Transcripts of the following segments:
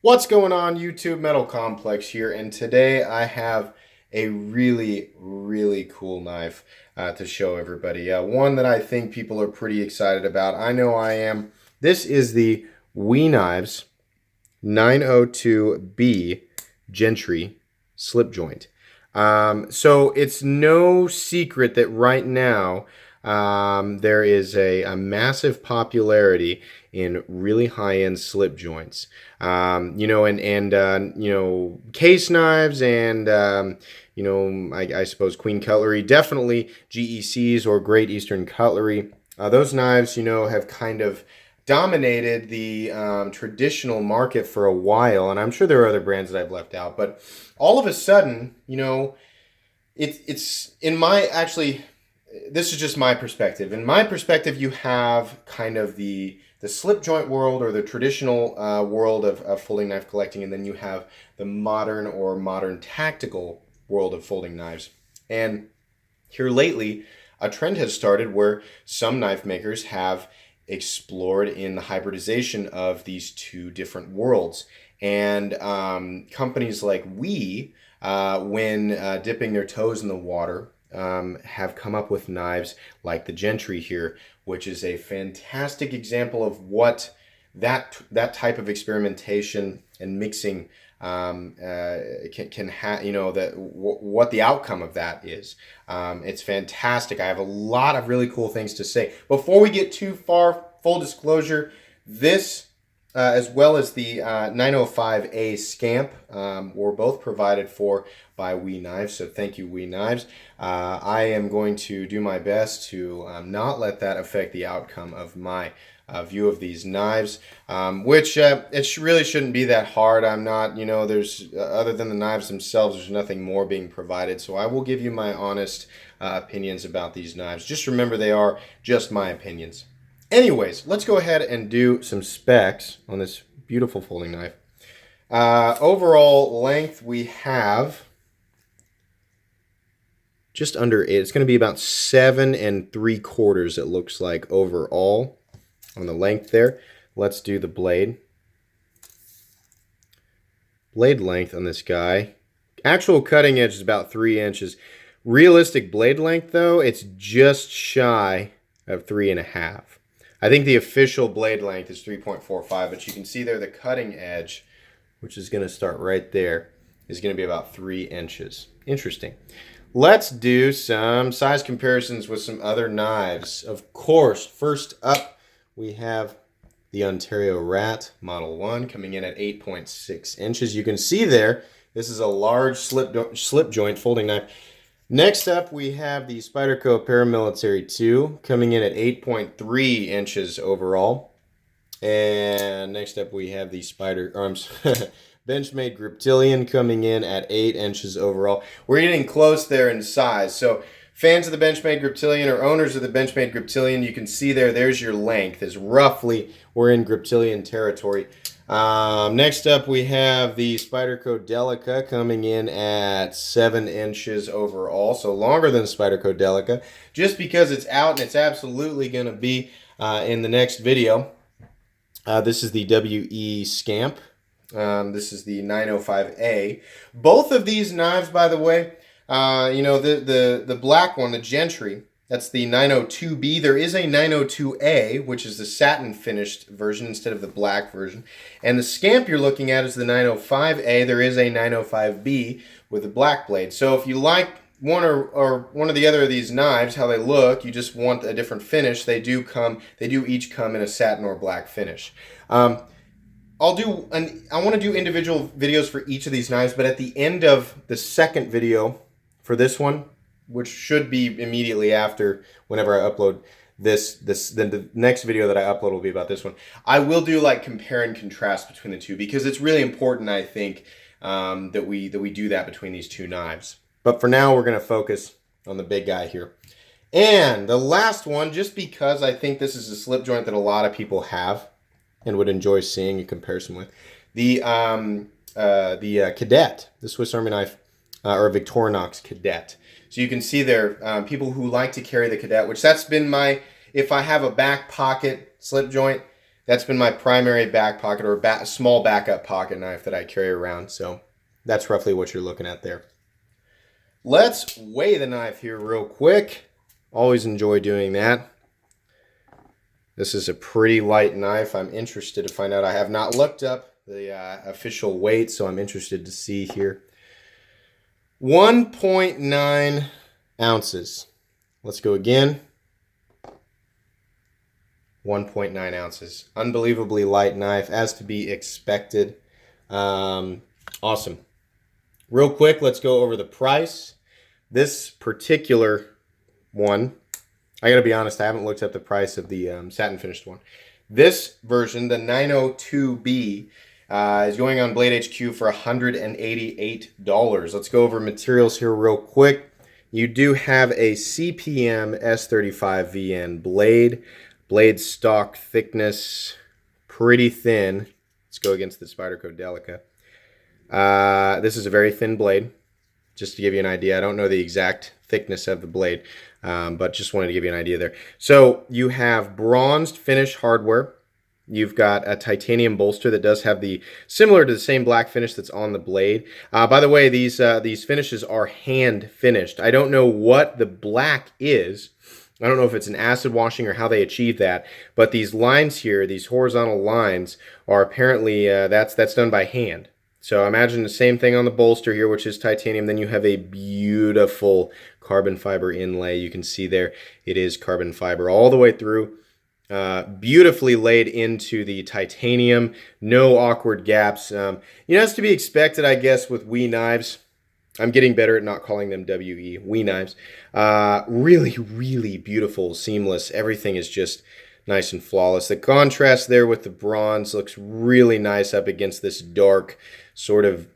What's going on, YouTube? Metal Complex here, and today I have a really cool knife to show everybody. One that I think people are pretty excited about. I know I am. This is the We Knives 902B Gentry slip joint. So it's no secret that right now there is a massive popularity in really high-end slip joints. Case knives and I suppose Queen Cutlery, definitely GECs or Great Eastern Cutlery. Those knives, have kind of dominated the traditional market for a while, and I'm sure there are other brands that I've left out, but all of a sudden, it's in my actually this is just my perspective. In my perspective, you have kind of the slip joint world or the traditional world of folding knife collecting, and then you have the modern or modern tactical world of folding knives. And here lately, a trend has started where some knife makers have explored in the hybridization of these two different worlds. And companies like when dipping their toes in the water, have come up with knives like the Gentry here, which is a fantastic example of what that type of experimentation and mixing can have, what the outcome of that is. It's fantastic. I have a lot of really cool things to say. Before we get too far, full disclosure, this as well as the 905A Scamp were both provided for by We Knives, so thank you, We Knives. I am going to do my best to not let that affect the outcome of my view of these knives, which it really shouldn't be that hard. I'm not, there's other than the knives themselves, there's nothing more being provided, so I will give you my honest opinions about these knives. Just remember, they are just my opinions. Anyways, let's go ahead and do some specs on this beautiful folding knife. Overall length, we have just under 8. It's going to be about 7 3/4, it looks like, overall on the length there. Let's do the blade. Blade length on this guy. Actual cutting edge is about 3 inches. Realistic blade length, though, it's just shy of 3.5. I think the official blade length is 3.45, but you can see there the cutting edge, which is going to start right there, is going to be about 3 inches. Interesting. Let's do some size comparisons with some other knives. Of course, first up, we have the Ontario Rat Model 1 coming in at 8.6 inches. You can see there, this is a large slip joint folding knife. Next up, we have the Spyderco Paramilitary 2 coming in at 8.3 inches overall. And next up, we have the Benchmade Griptilian coming in at 8 inches overall. We're getting close there in size. So fans of the Benchmade Griptilian or owners of the Benchmade Griptilian, you can see there's your length. Is roughly, we're in Griptilian territory. Next up, we have the Spyderco Delica coming in at 7 inches overall, so longer than Spyderco Delica, just because it's out and it's absolutely going to be in the next video. This is the WE Scamp. This is the 905A. Both of these knives, by the way, the black one, the Gentry, that's the 902B. There is a 902A, which is the satin finished version instead of the black version. And the Scamp you're looking at is the 905A. There is a 905B with a black blade. So if you like one or one or the other of these knives, how they look, you just want a different finish, they do each come in a satin or black finish. I want to do individual videos for each of these knives, but at the end of the second video for this one, which should be immediately after whenever I upload then the next video that I upload will be about this one. I will do like compare and contrast between the two, because it's really important, I think, that we do that between these two knives. But for now, we're going to focus on the big guy here. And the last one, just because I think this is a slip joint that a lot of people have and would enjoy seeing a comparison with, the Cadet, the Swiss Army knife, or Victorinox Cadet. So you can see there, people who like to carry the Cadet, which that's been if I have a back pocket slip joint, That's been my primary back pocket or small backup pocket knife that I carry around. So that's roughly what you're looking at there. Let's weigh the knife here real quick. Always enjoy doing that. This is a pretty light knife. I'm interested to find out. I have not looked up the official weight, so I'm interested to see here. 1.9 ounces. Let's go again. 1.9 ounces. Unbelievably light knife, as to be expected. Awesome. Real quick, let's go over the price. This particular one, I gotta be honest, I haven't looked up the price of the satin finished one. This version, the 902B, is going on Blade HQ for $188. Let's go over materials here real quick. You do have a CPM S35 VN blade. Blade stock thickness, pretty thin. Let's go against the Spyderco Delica. This is a very thin blade, just to give you an idea. I don't know the exact thickness of the blade, but just wanted to give you an idea there. So you have bronzed finish hardware. You've got a titanium bolster that does have the similar to the same black finish that's on the blade. By the way, these finishes are hand finished. I don't know what the black is. I don't know if it's an acid washing or how they achieve that, but these lines here, these horizontal lines, are apparently that's done by hand. So imagine the same thing on the bolster here, which is titanium. Then you have a beautiful carbon fiber inlay. You can see there it is carbon fiber all the way through. Beautifully laid into the titanium. No awkward gaps. It's to be expected, I guess, with WE knives. I'm getting better at not calling them WE knives. Really, really beautiful, seamless. Everything is just nice and flawless. The contrast there with the bronze looks really nice up against this dark sort of,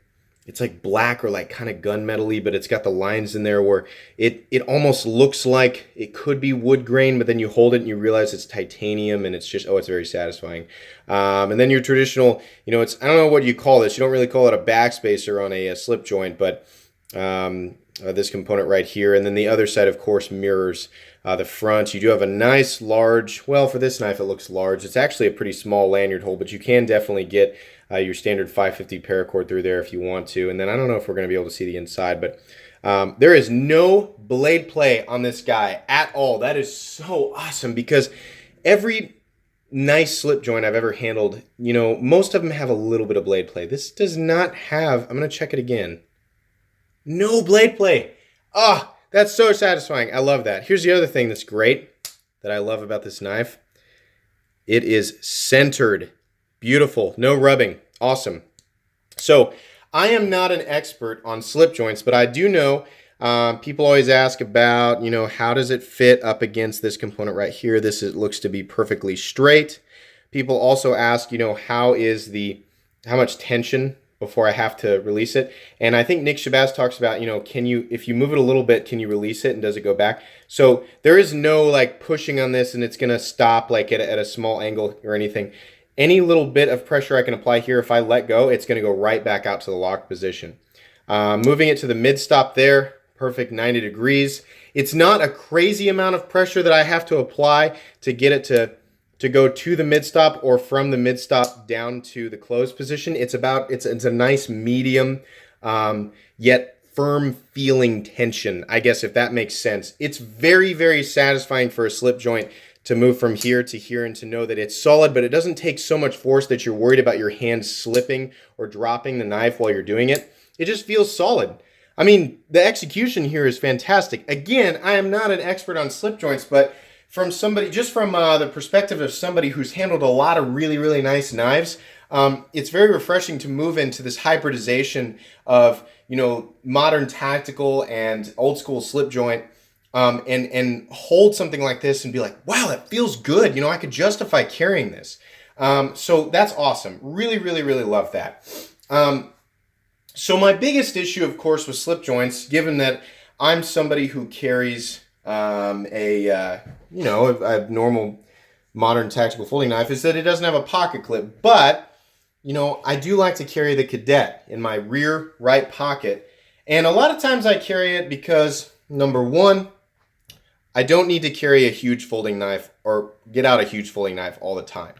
it's like black or like kind of gunmetal-y, but it's got the lines in there where it almost looks like it could be wood grain, but then you hold it and you realize it's titanium, and it's just, it's very satisfying. And then your traditional, it's, I don't know what you call this. You don't really call it a backspacer on a slip joint, but this component right here, and then the other side, of course, mirrors the front. You do have a nice large, well, for this knife it looks large. It's actually a pretty small lanyard hole, but you can definitely get your standard 550 paracord through there if you want to. And then I don't know if we're going to be able to see the inside, but there is no blade play on this guy at all. That is so awesome, because every nice slip joint I've ever handled, most of them have a little bit of blade play. This does not have. I'm going to check it again. No blade play. That's so satisfying. I love that. Here's the other thing that's great that I love about this knife. It is centered. Beautiful. No rubbing. Awesome. So I am not an expert on slip joints, but I do know people always ask about, how does it fit up against this component right here? This looks to be perfectly straight. People also ask, how much tension before I have to release it. And I think Nick Shabazz talks about, if you move it a little bit, can you release it and does it go back? So there is no like pushing on this and it's going to stop like at a small angle or anything. Any little bit of pressure I can apply here, if I let go, it's going to go right back out to the locked position. Moving it to the mid stop there, perfect 90 degrees. It's not a crazy amount of pressure that I have to apply to get it to go to the mid stop or from the mid stop down to the closed position. It's a nice medium, yet firm feeling tension, I guess, if that makes sense. It's very, very satisfying for a slip joint to move from here to here and to know that it's solid, but it doesn't take so much force that you're worried about your hand slipping or dropping the knife while you're doing it. It just feels solid. I mean, the execution here is fantastic. Again, I am not an expert on slip joints, but from the perspective of somebody who's handled a lot of really, really nice knives, it's very refreshing to move into this hybridization of, modern tactical and old school slip joint, and hold something like this and be like, wow, that feels good. I could justify carrying this. So that's awesome. Really, really, really love that. So my biggest issue, of course, with slip joints, given that I'm somebody who carries a normal modern tactical folding knife, is that it doesn't have a pocket clip. But, I do like to carry the Cadet in my rear right pocket. And a lot of times I carry it because, number one, I don't need to carry a huge folding knife or get out a huge folding knife all the time.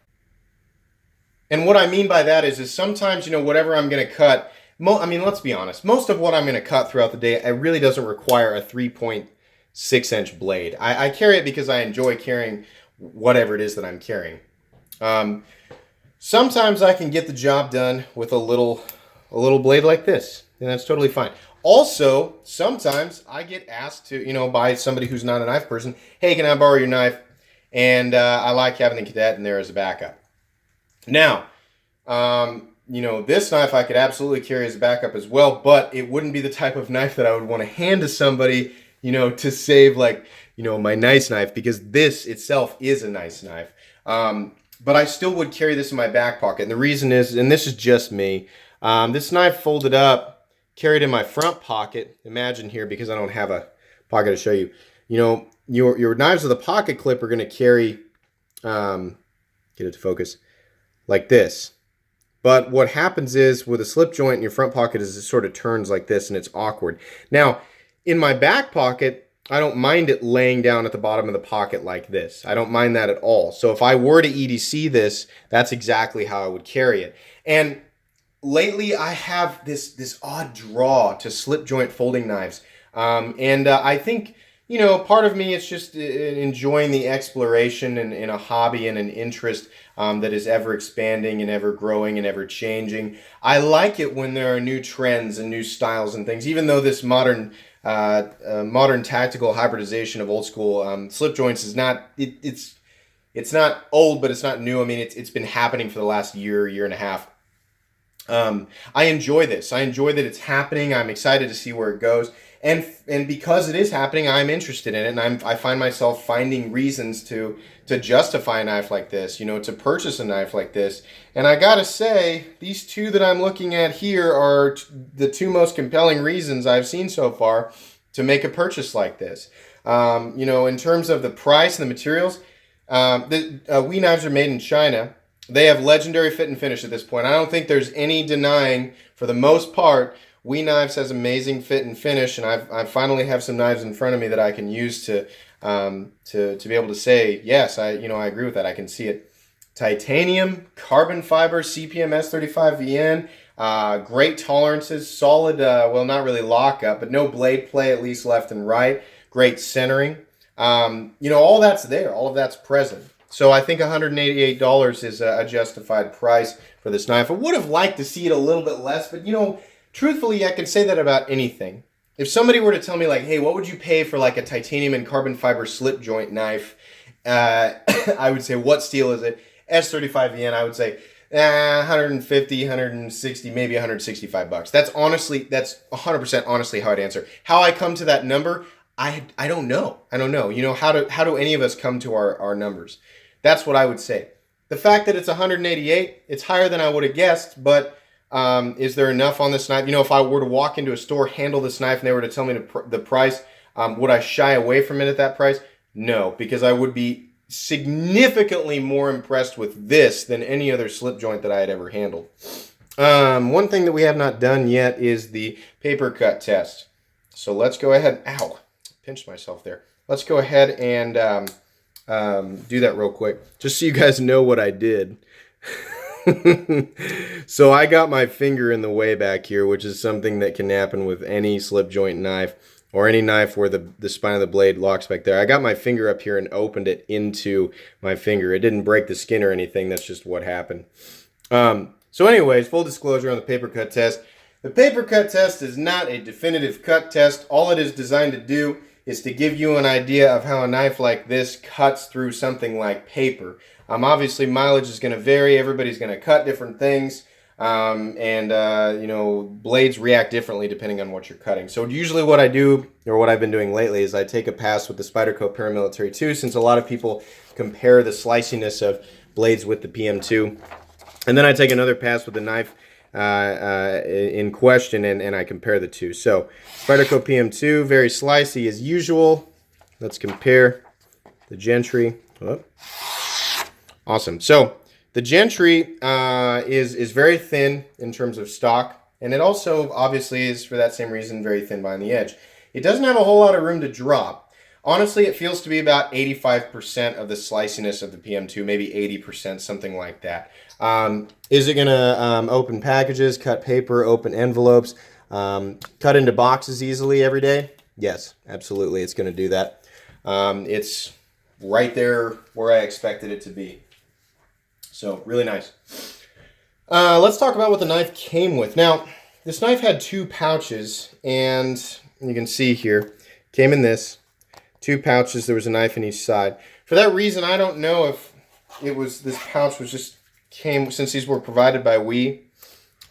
And what I mean by that is sometimes, whatever I'm going to cut, I mean, let's be honest, most of what I'm going to cut throughout the day, it really doesn't require a 3.6-inch blade. I carry it because I enjoy carrying whatever it is that I'm carrying. Sometimes I can get the job done with a little blade like this, and that's totally fine. Also, sometimes I get asked to, by somebody who's not a knife person, hey, can I borrow your knife? And I like having the cadet in there as a backup. Now, this knife I could absolutely carry as a backup as well, but it wouldn't be the type of knife that I would want to hand to somebody, to save my nice knife, because this itself is a nice knife. But I still would carry this in my back pocket. And the reason is, and this is just me, this knife folded up, carried in my front pocket. Imagine here, because I don't have a pocket to show you, your knives with a pocket clip are going to carry, get it to focus, like this. But what happens is with a slip joint in your front pocket is it sort of turns like this and it's awkward. Now, in my back pocket, I don't mind it laying down at the bottom of the pocket like this. I don't mind that at all. So if I were to EDC this, that's exactly how I would carry it. And lately I have this odd draw to slip joint folding knives. I think, part of me is just enjoying the exploration and a hobby and an interest that is ever expanding and ever growing and ever changing. I like it when there are new trends and new styles and things, even though this modern tactical hybridization of old school slip joints is not, it's not old, but it's not new. I mean, it's been happening for the last year and a half. I enjoy this. I enjoy that it's happening. I'm excited to see where it goes. And because it is happening, I'm interested in it, and I find myself finding reasons to justify a knife like this, to purchase a knife like this. And I gotta say, these two that I'm looking at here are the two most compelling reasons I've seen so far to make a purchase like this. In terms of the price and the materials, WE knives are made in China. They have legendary fit and finish at this point. I don't think there's any denying, for the most part, WE Knives has amazing fit and finish, and I finally have some knives in front of me that I can use to be able to say, yes, I agree with that. I can see it. Titanium, carbon fiber, CPM S35VN, great tolerances, solid, well, not really lockup, but no blade play, at least left and right. Great centering. All that's there. All of that's present. So I think $188 is a justified price for this knife. I would have liked to see it a little bit less, but truthfully, I can say that about anything. If somebody were to tell me, like, hey, what would you pay for like a titanium and carbon fiber slip joint knife? I would say, what steel is it? S35VN, I would say 150, 160, maybe 165 bucks. That's 100% honestly how I'd answer. How I come to that number, I don't know. I don't know. How do any of us come to our numbers? That's what I would say. The fact that it's 188, it's higher than I would have guessed, but is there enough on this knife? If I were to walk into a store, handle this knife, and they were to tell me the price, would I shy away from it at that price? No, because I would be significantly more impressed with this than any other slip joint that I had ever handled. One thing that we have not done yet is the paper cut test. So let's go ahead. Ow, pinched myself there. Let's go ahead and do that real quick, just so you guys know what I did. So I got my finger in the way back here, which is something that can happen with any slip joint knife or any knife where the spine of the blade locks back there. I got my finger up here and opened it into my finger. It didn't break the skin or anything. That's just what happened. So anyways, full disclosure on the paper cut test. The paper cut test is not a definitive cut test. All it is designed to do is to give you an idea of how a knife like this cuts through something like paper. Obviously, mileage is going to vary. Everybody's going to cut different things. Blades react differently depending on what you're cutting. So usually what I do, or what I've been doing lately, is I take a pass with the Spyderco Paramilitary 2, since a lot of people compare the sliciness of blades with the PM2. And then I take another pass with the knife in question, and I compare the two. So Spyderco PM2, very slicey as usual. Let's compare the Gentry. Oh. Awesome. So the Gentry is very thin in terms of stock, and it also obviously is, for that same reason, very thin behind the edge. It doesn't have a whole lot of room to drop. Honestly, it feels to be about 85% of the sliciness of the PM2, maybe 80%, something like that. Is it going to open packages, cut paper, open envelopes, cut into boxes easily every day? Yes, absolutely, it's going to do that. It's right there where I expected it to be. So, really nice. Let's talk about what the knife came with. Now, this knife had two pouches, and you can see here, came in this. Two pouches, there was a knife in each side. For that reason, I don't know if it was, this pouch was just came, since these were provided by We.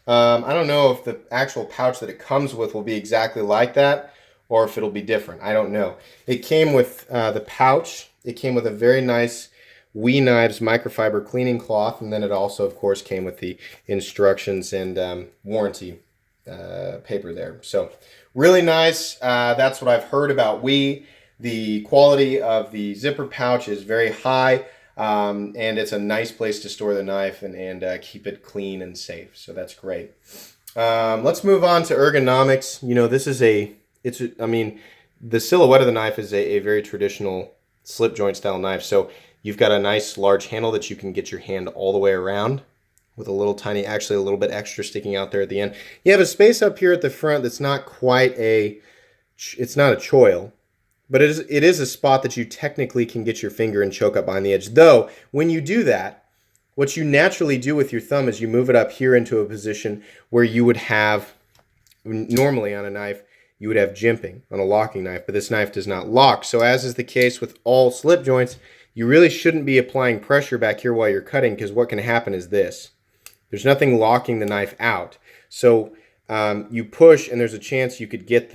I don't know if the actual pouch that it comes with will be exactly like that, or if it'll be different. I don't know. It came with the pouch. It came with a very nice We Knives microfiber cleaning cloth, and then it also, of course, came with the instructions and warranty paper there. So, really nice. That's what I've heard about We. The quality of the zipper pouch is very high, and it's a nice place to store the knife and keep it clean and safe. So that's great. Let's move on to ergonomics. You know, this is I mean, the silhouette of the knife is a very traditional slip joint style knife. So you've got a nice large handle that you can get your hand all the way around with a little tiny, actually a little bit extra sticking out there at the end. You have a space up here at the front that's not quite it's not a choil. But it is a spot that you technically can get your finger and choke up behind the edge. Though, when you do that, what you naturally do with your thumb is you move it up here into a position where you would have, normally on a knife, you would have jimping on a locking knife, but this knife does not lock. So as is the case with all slip joints, you really shouldn't be applying pressure back here while you're cutting, because what can happen is this. There's nothing locking the knife out. So you push, and there's a chance you could get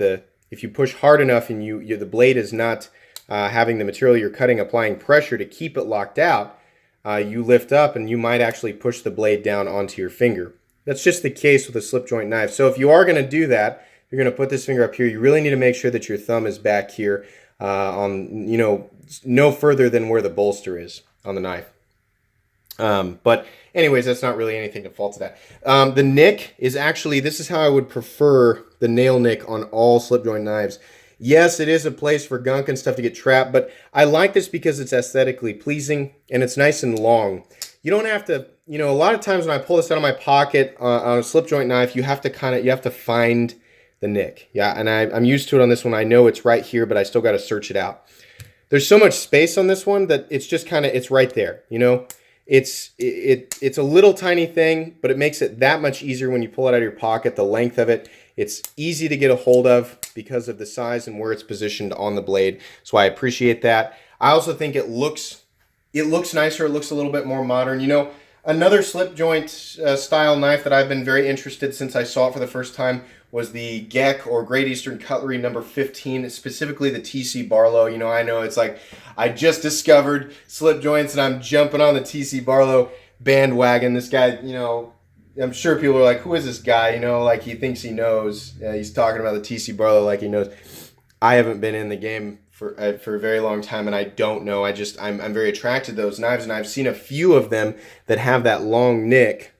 if you push hard enough and the blade is not having the material you're cutting applying pressure to keep it locked out, you lift up and you might actually push the blade down onto your finger. That's just the case with a slip joint knife. So if you are going to do that, you're going to put this finger up here, you really need to make sure that your thumb is back here on, no further than where the bolster is on the knife. But anyways, that's not really anything to fault to that. The nick is actually, this is how I would prefer the nail nick on all slip joint knives. Yes, it is a place for gunk and stuff to get trapped, but I like this because it's aesthetically pleasing and it's nice and long. You don't have to, a lot of times when I pull this out of my pocket on a slip joint knife, you have to find the nick. Yeah, and I'm used to it on this one. I know it's right here, but I still got to search it out. There's so much space on this one that it's just it's right there, It's a little tiny thing, but it makes it that much easier when you pull it out of your pocket. The length of it, it's easy to get a hold of because of the size and where it's positioned on the blade. So I appreciate that. I also think it looks nicer. It looks a little bit more modern. Another slip joint style knife that I've been very interested since I saw it for the first time was the Geck or Great Eastern Cutlery number 15, specifically the TC Barlow. I know it's like I just discovered slip joints and I'm jumping on the TC Barlow bandwagon. This guy, I'm sure people are like, who is this guy? Like he thinks he knows. He's talking about the TC Barlow like he knows. I haven't been in the game for a very long time, and I don't know. I'm very attracted to those knives, and I've seen a few of them that have that long nick,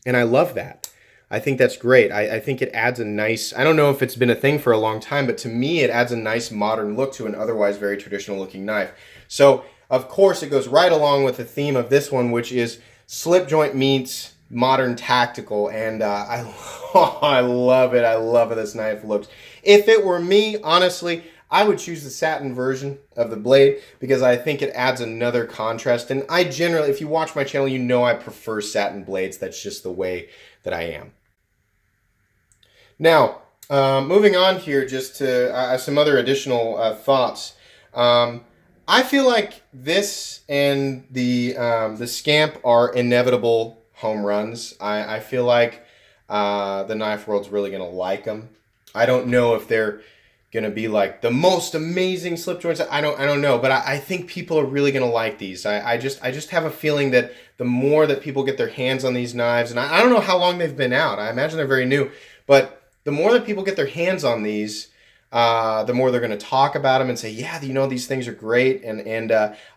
and I love that. I think that's great. I think it adds a nice, I don't know if it's been a thing for a long time, but to me it adds a nice modern look to an otherwise very traditional looking knife. So, of course, it goes right along with the theme of this one, which is slip joint meets modern tactical, and I love it. I love how this knife looks. If it were me, honestly, I would choose the satin version of the blade because I think it adds another contrast. And I generally, if you watch my channel, I prefer satin blades. That's just the way that I am. Now, moving on here just to some other additional thoughts. I feel like this and the Scamp are inevitable home runs. I feel like the knife world's really going to like them. I don't know if they're going to be like the most amazing slip joints. I don't know, but I think people are really going to like these. I just have a feeling that the more that people get their hands on these knives, and I don't know how long they've been out. I imagine they're very new, but the more that people get their hands on these, the more they're going to talk about them and say, yeah, these things are great. And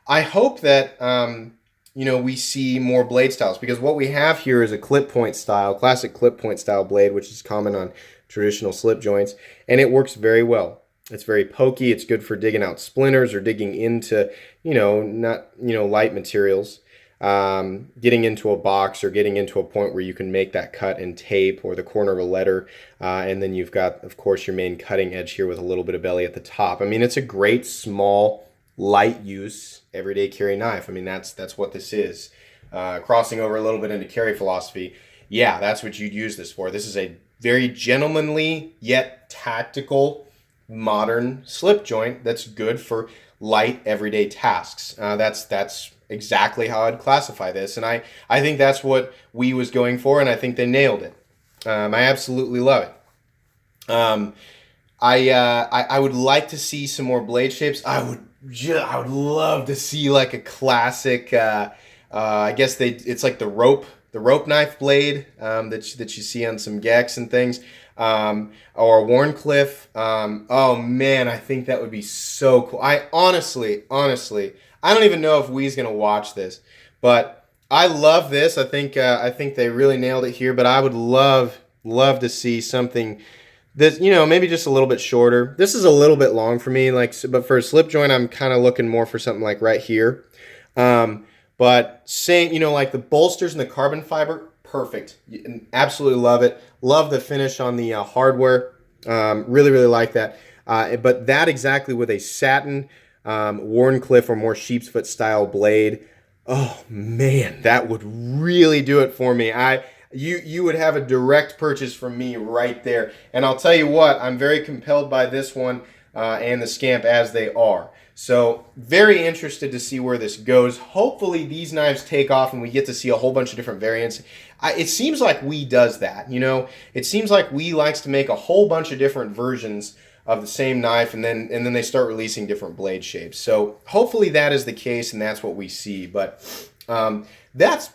I hope that, we see more blade styles, because what we have here is a clip point style, classic clip point style blade, which is common on traditional slip joints, and it works very well. It's very pokey. It's good for digging out splinters or digging into, not, light materials. Getting into a box or getting into a point where you can make that cut in tape or the corner of a letter. And then you've got, of course, your main cutting edge here with a little bit of belly at the top. I mean, it's a great, small, light use, everyday carry knife. I mean, that's what this is. Crossing over a little bit into carry philosophy. Yeah, that's what you'd use this for. This is a very gentlemanly yet tactical modern slip joint that's good for light everyday tasks. That's exactly how I'd classify this, and I think that's what WE was going for, and I think they nailed it. I absolutely love it. I would like to see some more blade shapes. I would love to see like a classic. I guess it's like the rope knife blade that you see on some Gex and things. Or Warncliffe. Oh man, I think that would be so cool. I honestly, I don't even know if Wee's gonna watch this, but I love this. I think they really nailed it here. But I would love to see something that, maybe just a little bit shorter. This is a little bit long for me, but for a slip joint, I'm kind of looking more for something like right here. But same, like the bolsters and the carbon fiber. Perfect. Absolutely love it. Love the finish on the hardware. Really like that. But that exactly with a satin Warncliffe or more sheepsfoot style blade. Oh man, that would really do it for me. You would have a direct purchase from me right there. And I'll tell you what, I'm very compelled by this one and the Scamp as they are. So very interested to see where this goes. Hopefully these knives take off and we get to see a whole bunch of different variants. It seems like WE does that, It seems like WE likes to make a whole bunch of different versions of the same knife, and then they start releasing different blade shapes. So hopefully that is the case, and that's what we see. But that's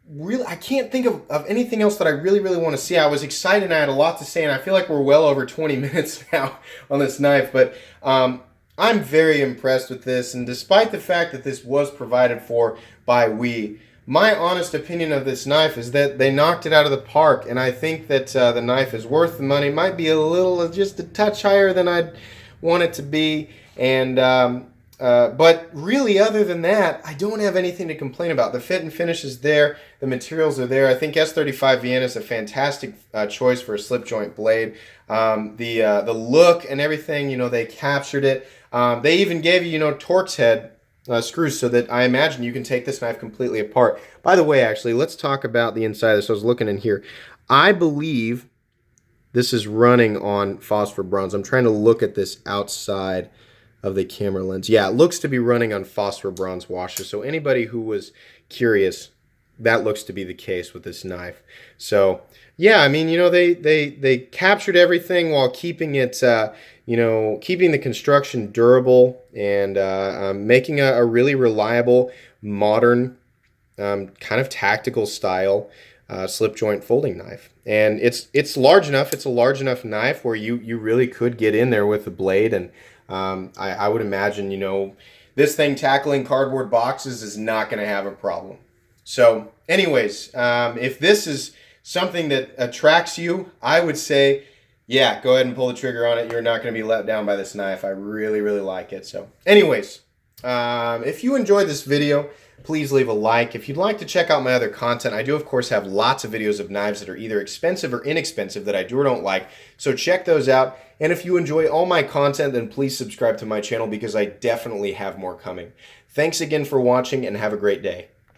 really, I can't think of anything else that I really want to see. I was excited and I had a lot to say, and I feel like we're well over 20 minutes now on this knife. But I'm very impressed with this, and despite the fact that this was provided for by WE, my honest opinion of this knife is that they knocked it out of the park, and I think that the knife is worth the money. Might be just a touch higher than I'd want it to be, and but really, other than that, I don't have anything to complain about. The fit and finish is there. The materials are there. I think S35 Vienna is a fantastic choice for a slip joint blade. The look and everything, they captured it. They even gave you, Torx head screws so that I imagine you can take this knife completely apart. By the way, actually, let's talk about the inside of this. I was looking in here. I believe this is running on phosphor bronze. I'm trying to look at this outside of the camera lens. Yeah, it looks to be running on phosphor bronze washer. So anybody who was curious, that looks to be the case with this knife. So yeah, I mean, they captured everything while keeping it, keeping the construction durable and making a really reliable, modern, kind of tactical style slip joint folding knife. And it's large enough. It's a large enough knife where you really could get in there with the blade. And I would imagine, this thing tackling cardboard boxes is not going to have a problem. So anyways, if this is something that attracts you, I would say, yeah, go ahead and pull the trigger on it. You're not going to be let down by this knife. I really like it. So anyways, if you enjoyed this video, please leave a like. If you'd like to check out my other content, I do, of course, have lots of videos of knives that are either expensive or inexpensive that I do or don't like. So check those out. And if you enjoy all my content, then please subscribe to my channel because I definitely have more coming. Thanks again for watching and have a great day.